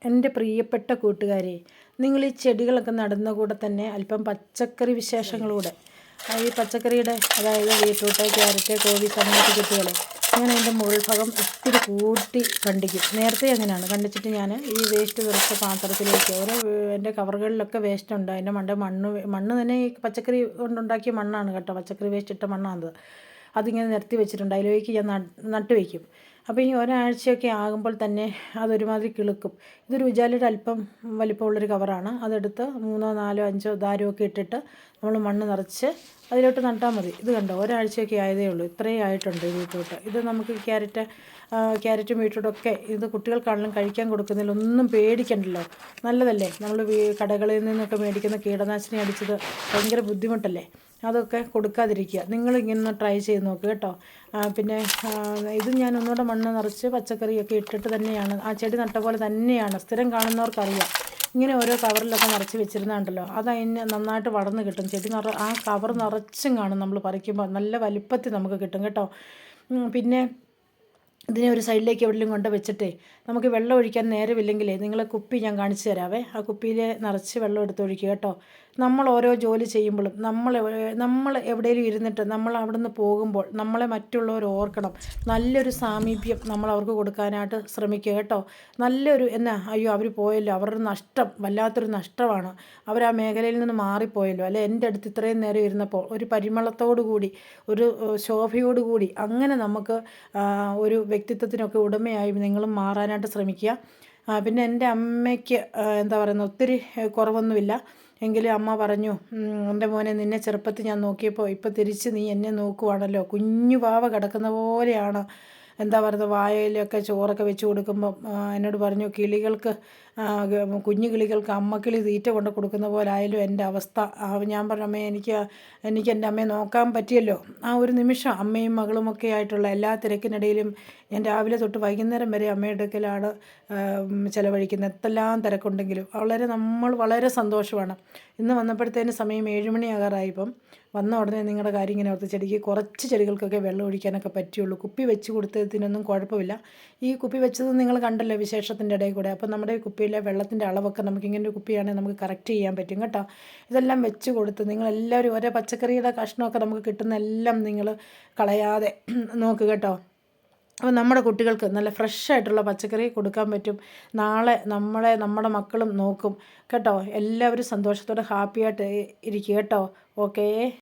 എൻ്റെ പ്രിയപ്പെട്ട കൂട്ടുകാരെ, നിങ്ങൾ ഈ ചെടികളൊക്കെ നടുന്ന കൂടെ തന്നെ അല്പം പച്ചക്കറി വിശേഷങ്ങളൂടെ ഈ പച്ചക്കറിയുടെ അതായത് ബീട്രൂട്ട്, ക്യാരറ്റ്, കോവീസ് അങ്ങനത്തെ ചെടികളെ ഞാൻ അതിൻ്റെ മുകൾ ഭാഗം ഒത്തിരി കൂട്ടി കണ്ടിക്കും. നേരത്തെ അങ്ങനെയാണ് കണ്ടിച്ചിട്ട് ഞാൻ ഈ വേസ്റ്റ് കുറച്ച പാത്രത്തിലേക്ക് ഓരോ എൻ്റെ കവറുകളിലൊക്കെ വേസ്റ്റ് ഉണ്ട്. അതിൻ്റെ മണ്ണ് തന്നെ ഈ പച്ചക്കറി കൊണ്ടുണ്ടാക്കിയ മണ്ണാണ് കേട്ടോ, പച്ചക്കറി വേസ്റ്റ് ഇട്ട മണ്ണാണത്. അതിങ്ങനെ നിരത്തി വെച്ചിട്ടുണ്ട്, അതിലേക്ക് ഞാൻ നട്ട് വയ്ക്കും. അപ്പോൾ ഈ ഒരാഴ്ചയൊക്കെ ആകുമ്പോൾ തന്നെ അതൊരുമാതിരി കിളുക്കും. ഇതൊരു ഉജാലയുടെ അല്പം വലിപ്പമുള്ളൊരു കവറാണ്. അതെടുത്ത് 3, 4, 5 ദാരമൊക്കെ ഇട്ടിട്ട് നമ്മൾ മണ്ണ് നിറച്ച് അതിലോട്ട് നട്ടാൽ മതി. ഇത് കണ്ടോ, ഒരാഴ്ചയൊക്കെ ആയതേ ഉള്ളൂ, ഇത്രയും ആയിട്ടുണ്ട് ബീട്രൂട്ട്. ഇത് നമുക്ക് ക്യാരറ്റും ബീട്രൂട്ടൊക്കെ ഇത് കുട്ടികൾക്കാണെങ്കിലും കഴിക്കാൻ കൊടുക്കുന്നതിൽ ഒന്നും പേടിക്കണ്ടല്ലോ, നല്ലതല്ലേ. നമ്മൾ കടകളിൽ നിന്നൊക്കെ മേടിക്കുന്ന കീടനാശിനി അടിച്ചത് ഭയങ്കര ബുദ്ധിമുട്ടല്ലേ, അതൊക്കെ കൊടുക്കാതിരിക്കുക. നിങ്ങളിങ്ങനെ ട്രൈ ചെയ്ത് നോക്കുക കേട്ടോ. പിന്നെ ഇത് ഞാൻ ഒന്നുകൂടെ മണ്ണ് നിറച്ച് പച്ചക്കറിയൊക്കെ ഇട്ടിട്ട് തന്നെയാണ്, ആ ചെടി നട്ട പോലെ തന്നെയാണ്. സ്ഥിരം കാണുന്നവർക്കറിയാം. ഇങ്ങനെ ഓരോ കവറിലൊക്കെ നിറച്ച് വെച്ചിരുന്നുണ്ടല്ലോ, അതതിന് നന്നായിട്ട് വളർന്ന് കിട്ടും. ചെടി ആ കവർ നിറച്ചും കാണും. നമ്മൾ പറിക്കുമ്പോൾ നല്ല വലിപ്പത്തിൽ നമുക്ക് കിട്ടും കേട്ടോ. പിന്നെ ഇതിനെ ഒരു സൈഡിലേക്ക് എവിടെയെങ്കിലും കൊണ്ട് വെച്ചിട്ടേ നമുക്ക് വെള്ളം ഒഴിക്കാൻ നേരമില്ലെങ്കിലേ നിങ്ങൾ കുപ്പി ഞാൻ കാണിച്ചു തരാവേ. ആ കുപ്പിയിൽ നിറച്ച് വെള്ളം എടുത്തൊഴിക്കുക കേട്ടോ. നമ്മൾ ഓരോ ജോലി ചെയ്യുമ്പോഴും നമ്മൾ എവിടെയെങ്കിലും ഇരുന്നിട്ട് നമ്മൾ അവിടെ നിന്ന് പോകുമ്പോൾ നമ്മളെ മറ്റുള്ളവർ ഓർക്കണം. നല്ലൊരു സാമീപ്യം നമ്മൾ അവർക്ക് കൊടുക്കാനായിട്ട് ശ്രമിക്കുക കേട്ടോ. നല്ലൊരു അയ്യോ അവർ പോയല്ലോ, അവരുടെ നഷ്ടം വല്ലാത്തൊരു നഷ്ടമാണ്, അവർ ആ മേഖലയിൽ നിന്ന് മാറിപ്പോയല്ലോ, അല്ലെ എൻ്റെ അടുത്ത് ഇത്രയും നേരം ഇരുന്നപ്പോൾ ഒരു പരിമളത്തോടു കൂടി ഒരു ശോഭയോടുകൂടി അങ്ങനെ നമുക്ക് ഒരു വ്യക്തിത്വത്തിനൊക്കെ ഉടമയായി നിങ്ങളും മാറാനായിട്ട് ശ്രമിക്കുക. പിന്നെ എൻ്റെ അമ്മയ്ക്ക് എന്താ പറയുന്നത്, ഒത്തിരി കുറവൊന്നുമില്ല. എങ്കിലും അമ്മ പറഞ്ഞു, എൻ്റെ മോനെ നിന്നെ ചെറുപ്പത്തിൽ ഞാൻ നോക്കിയപ്പോൾ ഇപ്പോൾ തിരിച്ച് നീ എന്നെ നോക്കുവാണല്ലോ, കുഞ്ഞു പാവ കിടക്കുന്ന പോലെയാണ്. എന്താ പറയുന്നത്, വായയിലൊക്കെ ചോറൊക്കെ വെച്ച് കൊടുക്കുമ്പം എന്നോട് പറഞ്ഞു, കുഞ്ഞു കിളികൾക്ക് അമ്മക്കിളി തീറ്റ കൊണ്ട് കൊടുക്കുന്ന പോലെ ആയാലും എൻ്റെ അവസ്ഥ. ഞാൻ പറഞ്ഞു, അമ്മേ എനിക്ക് എൻ്റെ അമ്മയെ നോക്കാൻ പറ്റിയല്ലോ. ആ ഒരു നിമിഷം അമ്മയും മകളുമൊക്കെ ആയിട്ടുള്ള എല്ലാ തിരക്കിനിടയിലും ഞാൻ രാവിലെ തൊട്ട് വൈകുന്നേരം വരെ അമ്മയുടെ അടുക്കലാണ് ചിലവഴിക്കുന്നത്. എന്തെല്ലാം തിരക്കുണ്ടെങ്കിലും നമ്മൾ വളരെ സന്തോഷമാണ്. ഇന്ന് വന്നപ്പോഴത്തേന് സമയം 7 മണിയാകാറായിപ്പം. വന്ന ഉടനെ നിങ്ങളുടെ കാര്യം ഇങ്ങനെ ഓർത്ത്, കുറച്ച് ചെടികൾക്കൊക്കെ വെള്ളം ഒഴിക്കാനൊക്കെ പറ്റുള്ളൂ. കുപ്പി വെച്ച് കൊടുത്തതിനൊന്നും കുഴപ്പമില്ല. ഈ കുപ്പി വെച്ചത് നിങ്ങൾ കണ്ടല്ലോ വിശേഷത്തിൻ്റെ ഇടയിൽ കൂടെ. അപ്പം നമ്മുടെ കുപ്പിയിലെ വെള്ളത്തിൻ്റെ അളവൊക്കെ നമുക്കിങ്ങനെ ഒരു കുപ്പിയാണെങ്കിൽ നമുക്ക് കറക്റ്റ് ചെയ്യാൻ പറ്റും കേട്ടോ. ഇതെല്ലാം വെച്ച് കൊടുത്ത് നിങ്ങളെല്ലാവരും ഓരോ പച്ചക്കറിയുടെ കഷ്ണമൊക്കെ നമുക്ക് കിട്ടുന്ന എല്ലാം നിങ്ങൾ കളയാതെ നോക്കുക കേട്ടോ. അപ്പോൾ നമ്മുടെ കുട്ടികൾക്ക് നല്ല ഫ്രഷ് ആയിട്ടുള്ള പച്ചക്കറി കൊടുക്കാൻ പറ്റും. നാളെ നമ്മുടെ മക്കളും നോക്കും കേട്ടോ. എല്ലാവരും സന്തോഷത്തോടെ ഹാപ്പിയായിട്ട് ഇരിക്കുക കേട്ടോ. ഓക്കേ.